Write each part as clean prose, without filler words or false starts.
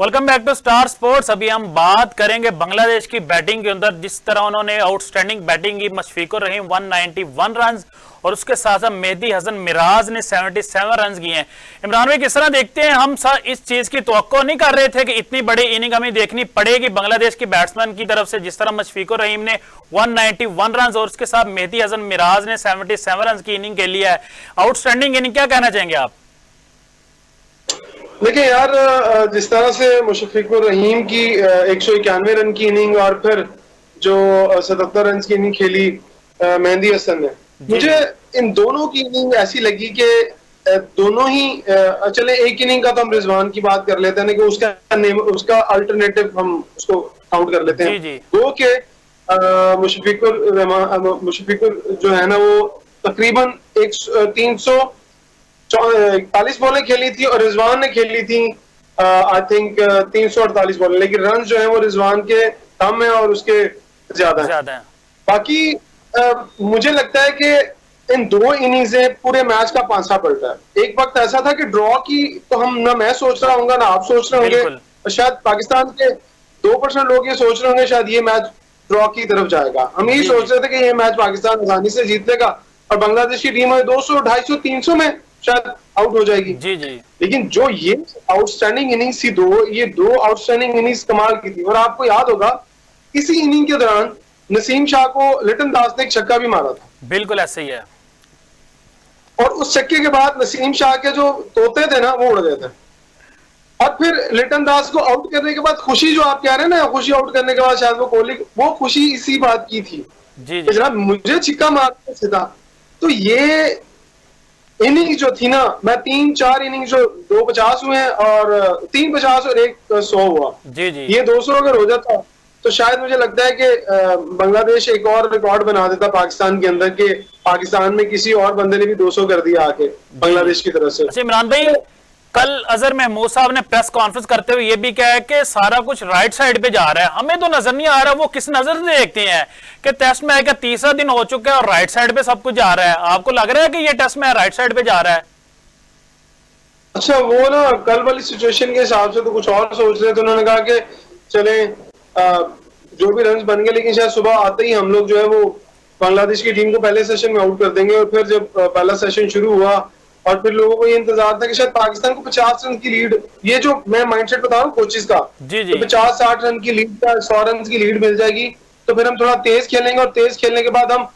Welcome back to Star Sports. अभी हम बात करेंगे बांग्लादेश की बैटिंग के अंदर, जिस तरह उन्होंने आउटस्टैंडिंग बैटिंग की। मुशफिकुर रहीम 191 रन और उसके साथ साथ मेहदी हसन मिराज ने 77 रन किए हैं। इमरान भाई, किस तरह देखते हैं? हम इस चीज की तवक्को नहीं कर रहे थे कि इतनी बड़ी इनिंग हमें देखनी पड़ेगी बांग्लादेश की बैट्समैन की तरफ से। जिस तरह मुशफिकुर रहीम ने 191 रन और उसके साथ मेहदी हसन मिराज ने 77 रन की इनिंग के लिए है। आउटस्टैंडिंग इनिंग, क्या कहना चाहेंगे आप? देखिए यार, जिस तरह से मुशफिकुर रहीम की 191 रन की इनिंग और फिर जो 77 रन की इनिंग खेली मेहदी हसन ने, मुझे इन दोनों की इनिंग ऐसी लगी कि दोनों ही चले। एक इनिंग का तो हम रिजवान की बात कर लेते हैं कि उसका अल्टरनेटिव हम उसको काउंट कर लेते हैं। वो के मुशफिकुर जो है ना, वो तकरीबन 341 बॉलें खेली थी और रिजवान ने खेली थी आई थिंक 348 बॉलें, लेकिन रन जो है वो रिजवान के कम है और उसके ज्यादा है। बाकी मुझे लगता है कि इन दो इनिंग्स पूरे मैच का पांसा पलटा है। एक वक्त ऐसा था कि ड्रॉ की तो हम ना मैं सोच रहा हूँ ना आप सोच रहे होंगे, और शायद पाकिस्तान के 2% लोग ये सोच रहे होंगे शायद ये मैच ड्रॉ की तरफ जाएगा। हम यही सोच रहे थे कि ये मैच पाकिस्तान आसानी से जीत लेगा और बांग्लादेश की टीम 200, 250, 300 में शायद आउट हो जाएगी। लेकिन जो ये आउटस्टैंडिंग इनिंग्स थी, ये दो आउटस्टैंडिंग इनिंग्स कमाल की थी। और आपको याद होगा इसी इनिंग के दौरान नसीम शाह को लिटन दास ने एक छक्का भी मारा था। बिल्कुल ऐसे ही है। और उस छक्के के बाद नसीम शाह के जो तोते थे ना, वो उड़ गए थे। और फिर लिटन दास को आउट करने के बाद खुशी जो आप कह रहे हैं ना, खुशी आउट करने के बाद शायद वो कोहली, वो खुशी इसी बात की थी जनाब मुझे छिक्का मारने से था। तो ये इनिंग जो थी ना, मैं 3-4 इनिंग जो 250 हुए हैं और 350 और 100 हुआ, ये 200 अगर हो जाता तो शायद मुझे लगता है कि बांग्लादेश एक और रिकॉर्ड बना देता पाकिस्तान के अंदर, कि पाकिस्तान में किसी और बंदे ने भी 200 कर दिया आके बांग्लादेश की तरफ से। इमरान भाई, कल अजहर महमूद साहब ने प्रेस कॉन्फ्रेंस करते हुए ये भी कहा है कि सारा कुछ राइट साइड पे जा रहा है। हमें तो नजर नहीं आ रहा वो किस नजर से देखते हैं कि टेस्ट मैच का तीसरा दिन हो चुका है और राइट साइड पे सब कुछ जा रहा है। आपको लग रहा है कि ये टेस्ट मैच राइट साइड पे जा रहा है? अच्छा, वो ना कल वाली सिचुएशन के हिसाब से तो कुछ और सोच रहे थे। उन्होंने कहा कि चले जो भी रन बन गए, लेकिन शायद सुबह आते ही हम लोग जो है वो बांग्लादेश की टीम को पहले सेशन में आउट कर देंगे। और फिर जब पहला सेशन शुरू हुआ और फिर लोगों को ये इंतजार था कि शायद पाकिस्तान को 50 रन की लीड, ये जो मैं माइंडसेट बता रहा हूँ कोचिज का, तो 50-60 रन की लीड का 100 रन की लीड मिल जाएगी तो फिर हम थोड़ा तेज खेलेंगे और तेज खेलने के बाद हम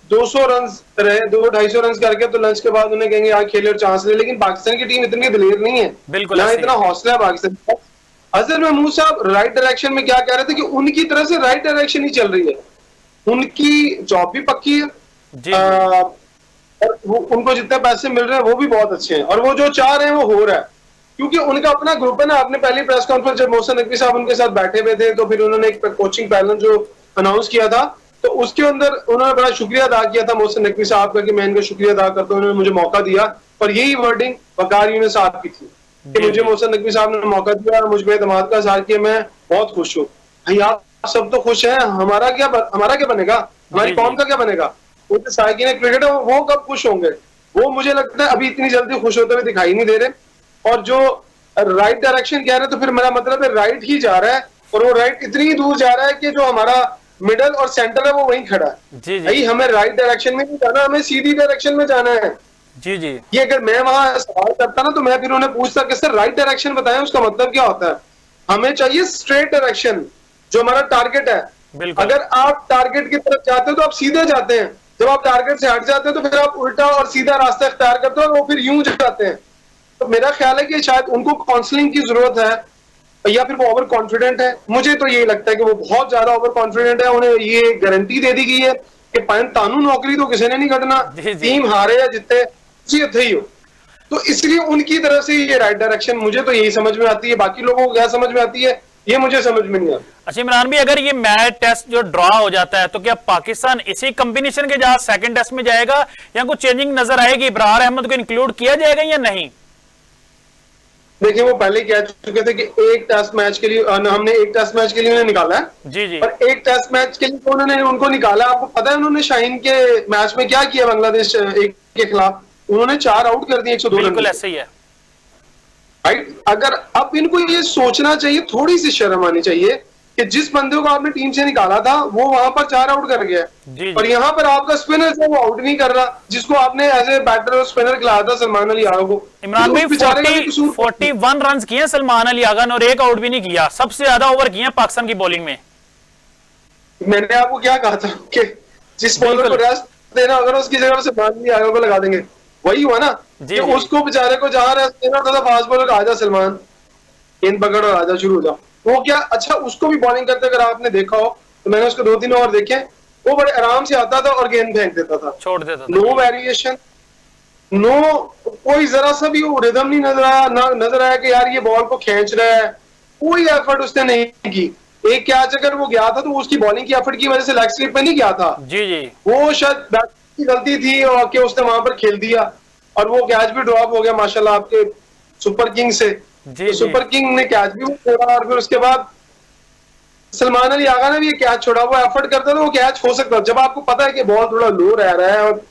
200 रन रहे, 200-250 रन करके तो लंच के बाद उन्हें कहेंगे यार खेले और चांस ले। लेकिन पाकिस्तान की टीम इतनी दिलेर नहीं है, ना इतना हौसला है पाकिस्तान का। अजहर महमूद साहब राइट डायरेक्शन में क्या कह रहे थे कि उनकी तरफ से राइट डायरेक्शन ही चल रही है, उनकी जॉब भी पक्की है और उनको जितने पैसे मिल रहे हैं वो भी बहुत अच्छे हैं और वो जो चाह रहे हैं वो हो रहा है, क्योंकि उनका अपना ग्रुप है ना। आपने पहली प्रेस कॉन्फ्रेंस जब मोहसिन नकवी साहब उनके साथ बैठे हुए थे तो फिर उन्होंने एक कोचिंग पैनल जो अनाउंस किया था, तो उसके अंदर उन्होंने बड़ा शुक्रिया अदा किया था मोहसिन नकवी साहब का कि मैं इनका शुक्रिया अदा करता हूँ, उन्होंने मुझे मौका दिया। और यही वर्डिंग वकार यूनुस साहब की थी कि मुझे मोहसिन नकवी साहब ने मौका दिया और मुझ पर एतमाद का इज़हार किया, मैं बहुत खुश हूँ। भाई आप सब तो खुश हैं, हमारा क्या बनेगा, हमारी कौम का क्या बनेगा? वो तो साइकिन क्रिकेट है, वो कब खुश होंगे? वो मुझे लगता है अभी इतनी जल्दी खुश होते हुए दिखाई नहीं दे रहे। और जो राइट डायरेक्शन कह रहे हैं तो फिर मेरा मतलब है राइट ही जा रहा है और वो राइट इतनी दूर जा रहा है कि जो हमारा मिडल और सेंटर है वो वहीं खड़ा है। भाई हमें राइट डायरेक्शन में नहीं जाना, हमें सीधी डायरेक्शन में जाना है। ये अगर मैं वहां सवाल करता ना तो मैं फिर उन्हें पूछता कि सर राइट डायरेक्शन बताएं, उसका मतलब क्या होता है? हमें चाहिए स्ट्रेट डायरेक्शन, जो हमारा टारगेट है। अगर आप टारगेट की तरफ जाते हो तो आप सीधे जाते हैं, जब आप टारगेट से हट जाते हैं तो फिर आप उल्टा और सीधा रास्ता इख्तियार करते हो और वो फिर यूं जाते हैं। तो मेरा ख्याल है कि शायद उनको काउंसलिंग की जरूरत है या फिर वो ओवर कॉन्फिडेंट है। मुझे तो यही लगता है कि वो बहुत ज्यादा ओवर कॉन्फिडेंट है। उन्हें ये गारंटी दे दी गई है कि तानू नौकरी तो किसी ने नहीं कटना, टीम हारे या जितने ही हो। तो इसलिए उनकी तरफ से ये राइट डायरेक्शन मुझे तो यही समझ में आती है। बाकी लोगों को क्या समझ में आती है ये मुझे समझ में नहीं आता। अच्छा इमरान भी, अगर ये मैच टेस्ट जो ड्रॉ हो जाता है तो क्या पाकिस्तान इसी कॉम्बिनेशन के जहां सेकंड टेस्ट में जाएगा या कुछ चेंजिंग नजर आएगी? इब्रार अहमद को इंक्लूड किया जाएगा या नहीं? देखिए वो पहले कह चुके थे कि एक टेस्ट मैच के लिए हमने एक टेस्ट मैच के लिए उन्हें निकाला है और एक टेस्ट मैच के लिए तो उन्होंने उनको निकाला। आपको पता है उन्होंने शाहीन के मैच में क्या किया? बांग्लादेश एक के खिलाफ उन्होंने 4 आउट कर दिए 102 रन। बिल्कुल ऐसे ही है। राइट। अगर अब इनको ये सोचना चाहिए, थोड़ी सी शर्म आनी चाहिए कि जिस बंदे को आपने टीम से निकाला था वो वहां पर 4 आउट कर गया, जी और जी। यहाँ पर आपका स्पिनर जो वो आउट नहीं कर रहा, जिसको आपने एज ए बैटर और स्पिनर खिलाया था सलमान अली यादव को, इमरान तो भाई उस बेचारे का भी कसूर। 41 रन किए सलमान अली आगा ने और एक आउट भी नहीं किया, सबसे ज्यादा ओवर किए पाकिस्तान की बॉलिंग में। मैंने आपको क्या कहा था कि जिस बॉलर को रेस्ट देना होगा ना उसकी जगह पर सलमान अली यादव को लगा देंगे, वही हुआ ना जी कि जी। उसको बेचारे को जहां रेस्ट देना होता था फास्ट बॉलर आजा सलमान, गेंद पकड़ और आजा शुरू हो जाओ, तो वो क्या अच्छा उसको भी बॉलिंग करते अगर आपने देखा हो तो मैंने उसको 2-3 ओवर देखे, वो बड़े आराम से आता था और गेंद फेंक देता था, छोड़ देता था। नो वेरिएशन, नो कोई जरा सा भी वो रिदम नहीं नजर आया, ना नजर आया कि यार ये बॉल को खींच रहा है, कोई एफर्ट उसने नहीं की। एक कैच अगर वो गया था तो उसकी बॉलिंग की एफर्ट की वजह से लेग स्लिप पे नहीं गया था, जी जी। वो शायद बैट्समैन की गलती थी और कि उसने वहां पर खेल दिया और वो कैच भी ड्रॉप हो गया माशाल्लाह आपके सुपर किंग से। जी तो जी। सुपर किंग ने कैच भी छोड़ा और फिर उसके बाद सलमान अली आगा ने भी ये कैच छोड़ा, वो एफर्ट करता था वो कैच हो सकता, जब आपको पता है कि बॉल थोड़ा लो रह रहा है और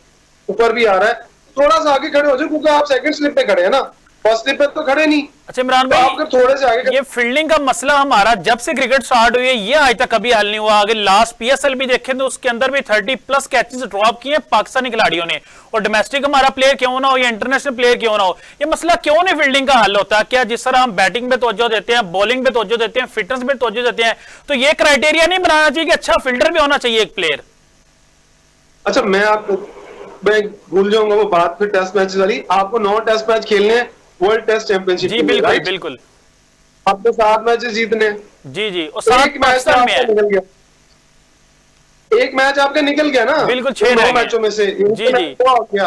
ऊपर भी आ रहा है, थोड़ा सा आगे खड़े हो जाओ, क्योंकि आप सेकंड स्लिप पे खड़े हैं ना, फर्स्ट स्लिप पे तो खड़े नहीं। अच्छा इमरान तो आप भाई, थोड़े से आगे ये फील्डिंग का मसला हमारा जब से क्रिकेट स्टार्ट हुई है ये आज तक कभी हल नहीं हुआ। अगर लास्ट पीएसएल भी देखें तो उसके अंदर भी 30+ कैचेस ड्रॉप किए पाकिस्तानी खिलाड़ियों ने, और डोमेस्टिक हमारा प्लेयर क्यों ना हो या इंटरनेशनल प्लेयर क्यों ना हो, ये मसला क्यों नहीं फील्डिंग का हल होता? क्या जिस तरह हम बैटिंग पे तवज्जो देते हैं, बॉलिंग पे तवज्जो देते हैं, फिटनेस पे तवज्जो देते हैं, तो ये क्राइटेरिया नहीं बनाना चाहिए कि अच्छा फील्डर भी होना चाहिए एक प्लेयर? अच्छा मैं भूल जाऊंगा वो बात फिर टेस्ट मैच वाली, आपको 9 टेस्ट मैच खेलने हैं वर्ल्ड टेस्ट चैंपियनशिप जी के लिए, बिल्कुल राइट? बिल्कुल। आपको 7 मैचेस जीतने हैं। जी जी, और तो सात एक मैच तो पाकिस्तान में आपका है। निकल गया, एक मैच आपका निकल गया ना, बिल्कुल, 6 9 रह गए। मैचों में से जी जी। ड्रॉ हो गया,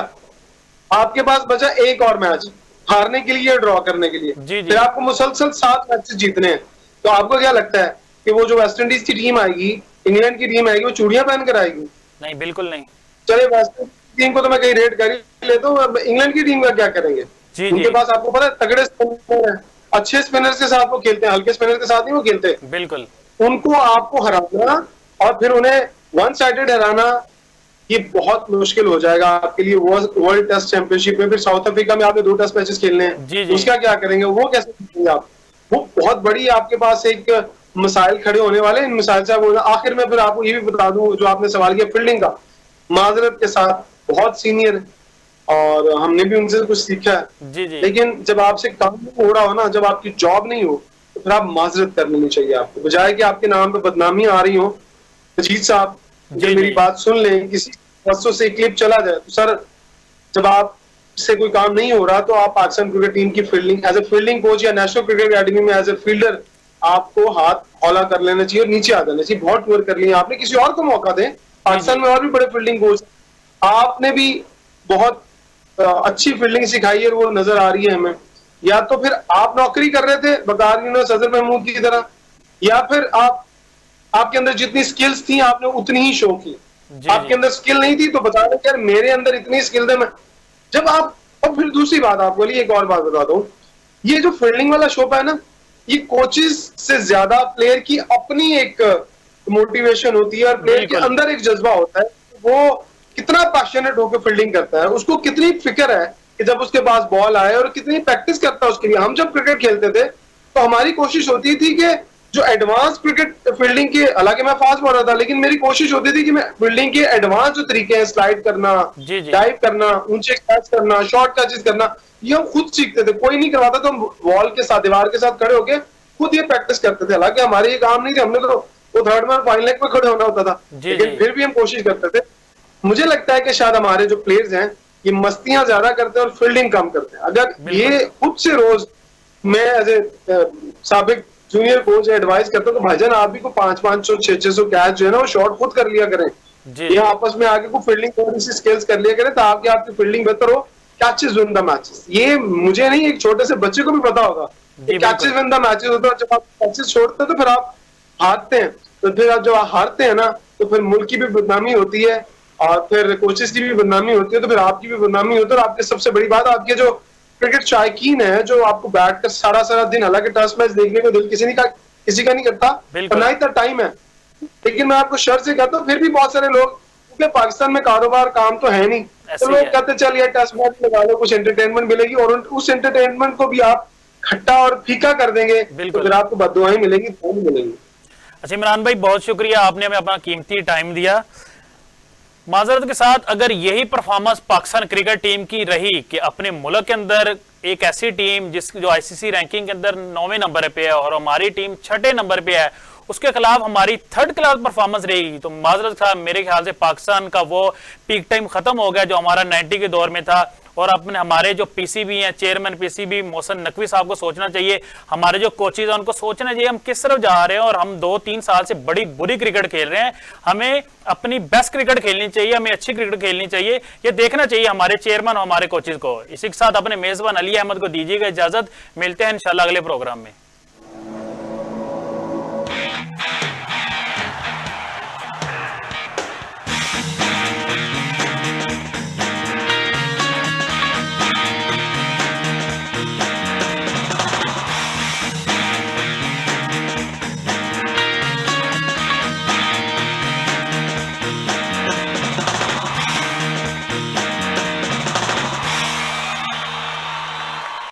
आपके पास बचा एक और मैच हारने के लिए, ड्रॉ करने के लिए, जी जी। फिर आपको मुसलसल 7 मैचेस जीतने हैं। तो आपको क्या लगता है कि वो जो वेस्ट इंडीज की टीम आएगी, इंग्लैंड की टीम आएगी, वो चूड़ियां पहन कर आएगी? नहीं बिल्कुल नहीं। चले वेस्ट इंडीज टीम को तो मैं कहीं रेट कर ही लेता हूँ, अब इंग्लैंड की टीम का क्या करेंगे? जी उनके जी पास आपको पता है तगड़े स्पिनर हैं, अच्छे स्पिनर के साथ वो खेलते हैं, हल्के स्पिनर के साथ नहीं वो खेलते। बिल्कुल। उनको आपको हराना और फिर उन्हें वन साइडेड हराना, ये बहुत मुश्किल हो जाएगा आपके लिए वर्ल्ड टेस्ट चैंपियनशिप में। फिर साउथ अफ्रीका में आपने 2 टेस्ट मैचेस खेलने जी हैं, जी। उसका क्या करेंगे? वो कैसे खेलेंगे आप? वो बहुत बड़ी आपके पास एक मिसाइल खड़े होने वाले हैं, इन मिसाइल से आप आखिर में फिर आपको ये भी बता दूं जो आपने सवाल किया फील्डिंग का, माजरत के साथ बहुत सीनियर और हमने भी उनसे कुछ सीखा है, जी जी। लेकिन जब आपसे काम नहीं हो रहा हो ना, जब आपकी जॉब नहीं हो, तो फिर आप माजरत कर लेनी चाहिए आपको, बजाय कि आपके नाम पे बदनामी आ रही हो। अजीत साहब जी, जब मेरी जी। बात सुन लें, किसी बसों से क्लिप चला जाए तो सर, जब आप से कोई काम नहीं हो रहा तो आप पाकिस्तान क्रिकेट टीम की fielding as a fielding coach या नेशनल क्रिकेट अकेडमी में एज ए फील्डर आपको हाथ हौला कर लेना चाहिए और नीचे आ जाना चाहिए। बहुत टूर कर लिया आपने, किसी और को मौका दें। पाकिस्तान में और भी बड़े फील्डिंग कोच, आपने भी बहुत अच्छी फील्डिंग सिखाई है और वो नजर आ रही है हमें। या तो फिर आप नौकरी कर रहे थे बकार यूनुस अजहर महमूद की तरह, या फिर आपके अंदर जितनी स्किल्स थी आपने उतनी ही शो की। जी आपके जी। अंदर स्किल नहीं थी तो बता रहे यार मेरे अंदर इतनी स्किल है। मैं जब आप, और फिर दूसरी बात आपको लिए एक और बात बताता हूँ, ये जो फील्डिंग वाला शोप है ना, ये कोचेस से ज्यादा प्लेयर की अपनी एक मोटिवेशन होती है और प्लेयर के बिल्कुल। अंदर एक जज्बा होता है, वो कितना पैशनेट होकर फील्डिंग करता है, उसको कितनी फिक्र है कि जब उसके पास बॉल आए, और कितनी प्रैक्टिस करता है उसके लिए। हम जब क्रिकेट खेलते थे तो हमारी कोशिश होती थी कि जो एडवांस क्रिकेट फील्डिंग के, हालांकि मैं फास्ट बॉलर था, लेकिन मेरी कोशिश होती थी कि मैं फील्डिंग के एडवांस जो तरीके हैं, स्लाइड करना, जी जी। डाइव करना, ऊंचे कैच करना, शॉर्ट कैचेस करना, ये हम खुद सीखते थे, कोई नहीं करवाता। तो हम वॉल के साथ, दीवार के साथ खड़े होके खुद ये प्रैक्टिस करते थे। हालांकि हमारे ये काम नहीं थे, हमने तो वो थर्ड मैन फाइनल लेग पे खड़े होना होता था, जी लेकिन जी। फिर भी हम कोशिश करते थे। मुझे लगता है कि शायद हमारे जो प्लेयर्स हैं ये मस्तियां ज्यादा करते हैं और फील्डिंग कम करते हैं। अगर बिल्कुल। ये खुद से रोज, मैं एज ए साबिक जूनियर कोच एडवाइस करता हूँ तो भाईजान आप भी को 500-500 600 कैच जो है ना वो शॉट खुद कर लिया करें, जी ये आपस में आगे को फील्डिंग थोड़ी सी स्किल्स कर लिया करें ताकि आपकी फील्डिंग बेहतर हो। कैचेस विन द मैचेस, ये मुझे नहीं, एक छोटे से बच्चे को भी पता होगा जी, कैचेस विन द मैचेस होता है। जब आप कैचेस छोड़ते हैं तो फिर आप हारते हैं, तो फिर आप जब हारते हैं ना तो फिर मुल्क की भी बदनामी होती है और फिर कोचेस की भी बदनामी होती है, तो फिर आपकी भी बदनामी होती है। और आपके सबसे बड़ी बात, आपके जो क्रिकेट शायकीन है जो आपको बैठ कर सारा दिन, हालांकि टेस्ट मैच देखने को दिल किसी का नहीं करता, बिल्कुल। ना इतना टाइम है, लेकिन मैं आपको शर्त से कहता हूँ फिर भी बहुत सारे लोग, क्योंकि पाकिस्तान में कारोबार काम तो है नहीं, ऐसे तो ही लोग है। कहते चल यार टेस्ट मैच लगा लो, कुछ एंटरटेनमेंट मिलेगी, और उस एंटरटेनमेंट को भी आप खट्टा और फीका कर देंगे तो बिल्कुल। फिर आपको बद्दुआएं मिलेंगी, दुआएं मिलेंगी। अच्छा इमरान भाई, बहुत शुक्रिया, आपने हमें अपना कीमती टाइम दिया। माजरत के साथ, अगर यही परफॉर्मेंस पाकिस्तान क्रिकेट टीम की रही कि अपने मुल्क के अंदर एक ऐसी टीम जो आईसीसी रैंकिंग के अंदर 9वें नंबर पे है और हमारी टीम 6ठे नंबर पे है, उसके खिलाफ हमारी थर्ड क्लास परफॉर्मेंस रहेगी, तो माजरत साहब मेरे ख्याल से पाकिस्तान का वो पीक टाइम खत्म हो गया जो हमारा 90 के दौर में था। और अपने हमारे जो पीसीबी हैं, चेयरमैन पीसीबी मोहसिन नकवी साहब को सोचना चाहिए, हमारे जो कोचेज हैं उनको सोचना चाहिए हम किस तरफ जा रहे हैं। और हम 2-3 साल से बड़ी बुरी क्रिकेट खेल रहे हैं, हमें अपनी बेस्ट क्रिकेट खेलनी चाहिए, हमें अच्छी क्रिकेट खेलनी चाहिए, ये देखना चाहिए हमारे चेयरमैन और हमारे कोचेज को। इसी के साथ अपने मेजबान अली अहमद को दीजिएगा इजाजत, मिलते हैं इंशाल्लाह अगले प्रोग्राम में।